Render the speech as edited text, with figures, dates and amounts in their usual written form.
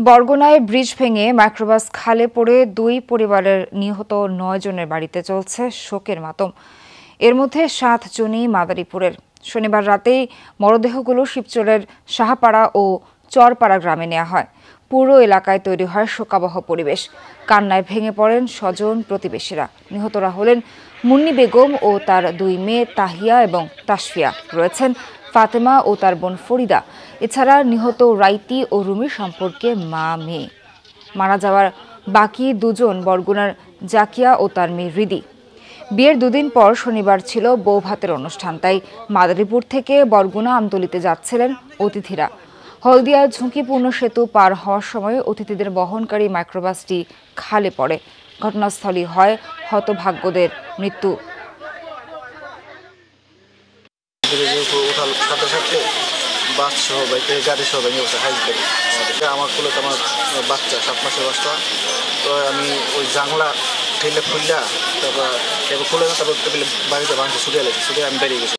বরগুনায় bridge ভেঙে microbus খালে পড়ে দুই পরিবারের নিহত ৯ জনের বাড়িতে চলছে শোকের মাতম। এর মধ্যে ৭ জনই মাদারীপুরের। শনিবার রাতেই মরদেহগুলো শিবচরের সাহাপাড়া ও চরপাড়া গ্রামে নেওয়া হয়। পুরো এলাকায় তৈরি হয় শোকাবহ পরিবেশ। কান্নায় ভেঙে পড়েন স্বজন প্রতিবেশীরা। নিহতরা হলেন মুন্নি বেগম ও তার ২ মেয়ে তাহিয়া এবং তাসফিয়া। রয়েছেন ফাতেমা ও তার বোন ফরিদা। এছাড়া নিহত রাইতি ও রুমির সম্পর্কে মা মেয়ে। মারা যাওয়ার বাকি ২ জন বরগুনার জাকিয়া ও তার মেয়ে হৃদি। বিয়ের ২ দিন পর শনিবার ছিল বৌভাতের অনুষ্ঠান, তাই মাদারীপুর থেকে বরগুনা আমতলীতে যাচ্ছিলেন অতিথিরা। হলদিয়ায় ঝুঁকিপূর্ণ সেতু পার হওয়ার সময় অতিথিদের বহনকারী মাইক্রোবাসটি খালে পড়ে। ঘটনাস্থলেই হয় হতভাগ্যদের মৃত্যু। সাথে সাথে বাস সহ বাইকে গাড়ি সহ ভেঙে বসে হাইট করে আমার কোলে তো আমার বাচ্চা 7 মাসের বাচ্চা। তো আমি ওই জাংলা ঠেলে খুললা তারপর খুলে না, তারপর বাড়িতে ভাঙছে ছুটে আমি বেরিয়ে গেছি।